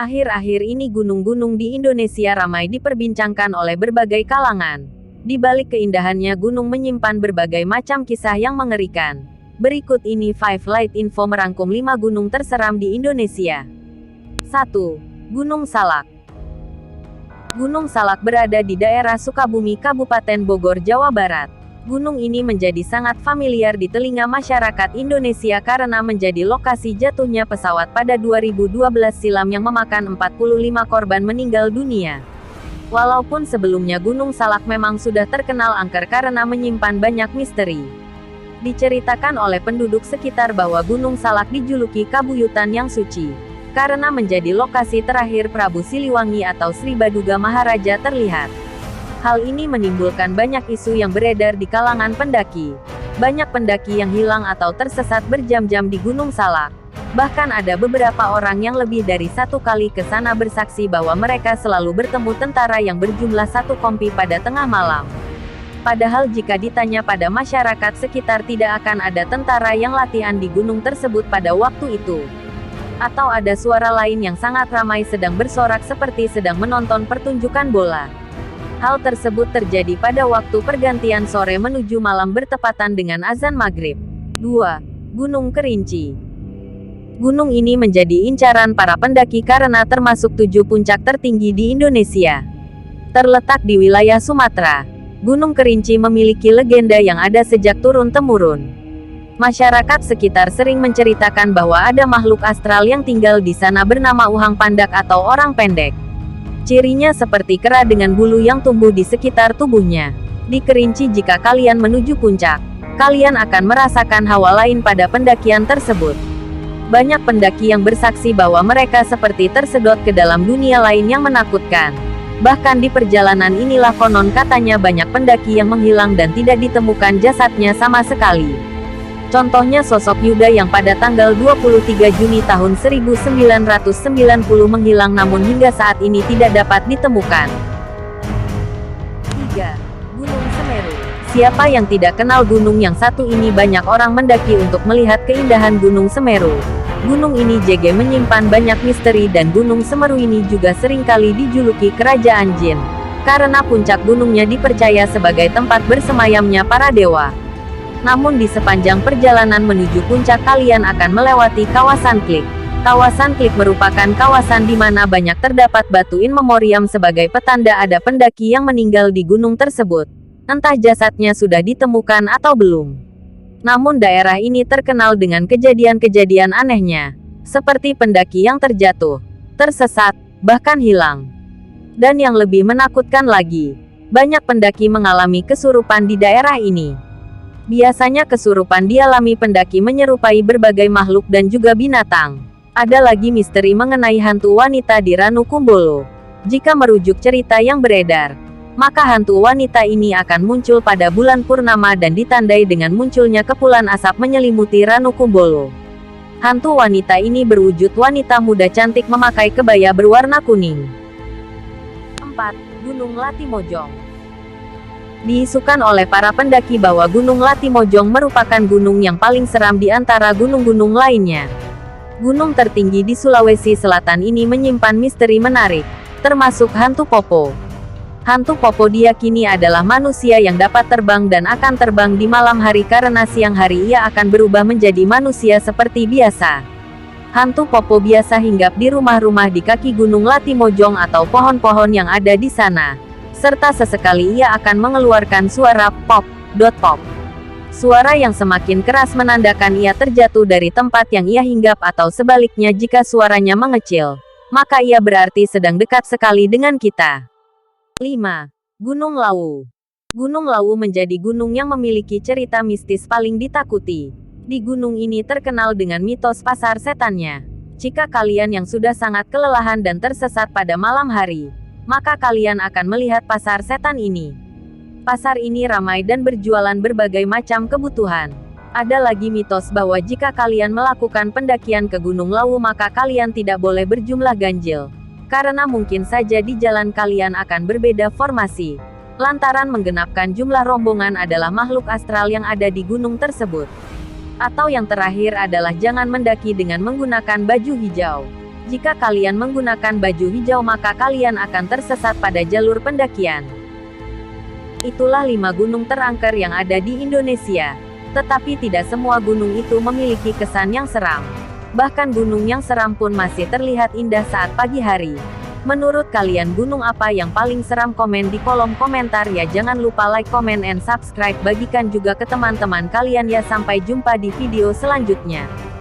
Akhir-akhir ini gunung-gunung di Indonesia ramai diperbincangkan oleh berbagai kalangan. Di balik keindahannya gunung menyimpan berbagai macam kisah yang mengerikan. Berikut ini 5 Light Info merangkum 5 gunung terseram di Indonesia. 1. Gunung Salak. Gunung Salak berada di daerah Sukabumi, Kabupaten Bogor, Jawa Barat. Gunung ini menjadi sangat familiar di telinga masyarakat Indonesia karena menjadi lokasi jatuhnya pesawat pada 2012 silam yang memakan 45 korban meninggal dunia. Walaupun sebelumnya Gunung Salak memang sudah terkenal angker karena menyimpan banyak misteri. Diceritakan oleh penduduk sekitar bahwa Gunung Salak dijuluki Kabuyutan yang Suci, karena menjadi lokasi terakhir Prabu Siliwangi atau Sri Baduga Maharaja terlihat. Hal ini menimbulkan banyak isu yang beredar di kalangan pendaki. Banyak pendaki yang hilang atau tersesat berjam-jam di Gunung Salak. Bahkan ada beberapa orang yang lebih dari 1 kali ke sana bersaksi bahwa mereka selalu bertemu tentara yang berjumlah 1 kompi pada tengah malam. Padahal jika ditanya pada masyarakat sekitar tidak akan ada tentara yang latihan di gunung tersebut pada waktu itu. Atau ada suara lain yang sangat ramai sedang bersorak seperti sedang menonton pertunjukan bola. Hal tersebut terjadi pada waktu pergantian sore menuju malam bertepatan dengan azan maghrib. 2. Gunung Kerinci. Gunung ini menjadi incaran para pendaki karena termasuk 7 puncak tertinggi di Indonesia. Terletak di wilayah Sumatera, Gunung Kerinci memiliki legenda yang ada sejak turun-temurun. Masyarakat sekitar sering menceritakan bahwa ada makhluk astral yang tinggal di sana bernama Uhang Pandak atau orang pendek. Cirinya seperti kera dengan bulu yang tumbuh di sekitar tubuhnya. Di Kerinci jika kalian menuju puncak, kalian akan merasakan hawa lain pada pendakian tersebut. Banyak pendaki yang bersaksi bahwa mereka seperti tersedot ke dalam dunia lain yang menakutkan. Bahkan di perjalanan inilah konon katanya banyak pendaki yang menghilang dan tidak ditemukan jasadnya sama sekali. Contohnya sosok Yuda yang pada tanggal 23 Juni tahun 1990 menghilang namun hingga saat ini tidak dapat ditemukan. 3. Gunung Semeru. Siapa yang tidak kenal gunung yang satu ini? Banyak orang mendaki untuk melihat keindahan Gunung Semeru. Gunung ini juga menyimpan banyak misteri dan Gunung Semeru ini juga seringkali dijuluki Kerajaan Jin. Karena puncak gunungnya dipercaya sebagai tempat bersemayamnya para dewa. Namun di sepanjang perjalanan menuju puncak kalian akan melewati kawasan Klik. Kawasan Klik merupakan kawasan di mana banyak terdapat batu in memoriam sebagai petanda ada pendaki yang meninggal di gunung tersebut. Entah jasadnya sudah ditemukan atau belum. Namun daerah ini terkenal dengan kejadian-kejadian anehnya. Seperti pendaki yang terjatuh, tersesat, bahkan hilang. Dan yang lebih menakutkan lagi, banyak pendaki mengalami kesurupan di daerah ini. Biasanya kesurupan dialami pendaki menyerupai berbagai makhluk dan juga binatang. Ada lagi misteri mengenai hantu wanita di Ranukumbolo. Jika merujuk cerita yang beredar, maka hantu wanita ini akan muncul pada bulan purnama dan ditandai dengan munculnya kepulan asap menyelimuti Ranukumbolo. Hantu wanita ini berwujud wanita muda cantik memakai kebaya berwarna kuning. 4. Gunung Latimojong. Diisukan oleh para pendaki bahwa Gunung Latimojong merupakan gunung yang paling seram di antara gunung-gunung lainnya. Gunung tertinggi di Sulawesi Selatan ini menyimpan misteri menarik, termasuk hantu Popo. Hantu Popo diyakini adalah manusia yang dapat terbang dan akan terbang di malam hari karena siang hari ia akan berubah menjadi manusia seperti biasa. Hantu Popo biasa hinggap di rumah-rumah di kaki Gunung Latimojong atau pohon-pohon yang ada di sana. Serta sesekali ia akan mengeluarkan suara pop, pop. Suara yang semakin keras menandakan ia terjatuh dari tempat yang ia hinggap atau sebaliknya jika suaranya mengecil, maka ia berarti sedang dekat sekali dengan kita. 5. Gunung Lawu. Gunung Lawu menjadi gunung yang memiliki cerita mistis paling ditakuti. Di gunung ini terkenal dengan mitos pasar setannya. Jika kalian yang sudah sangat kelelahan dan tersesat pada malam hari, maka kalian akan melihat pasar setan ini. Pasar ini ramai dan berjualan berbagai macam kebutuhan. Ada lagi mitos bahwa jika kalian melakukan pendakian ke Gunung Lawu maka kalian tidak boleh berjumlah ganjil. Karena mungkin saja di jalan kalian akan berbeda formasi. Lantaran menggenapkan jumlah rombongan adalah makhluk astral yang ada di gunung tersebut. Atau yang terakhir adalah jangan mendaki dengan menggunakan baju hijau. Jika kalian menggunakan baju hijau maka kalian akan tersesat pada jalur pendakian. Itulah 5 gunung terangker yang ada di Indonesia. Tetapi tidak semua gunung itu memiliki kesan yang seram. Bahkan gunung yang seram pun masih terlihat indah saat pagi hari. Menurut kalian gunung apa yang paling seram? Komen di kolom komentar ya. Jangan lupa like, comment, and subscribe. Bagikan juga ke teman-teman kalian ya. Sampai jumpa di video selanjutnya.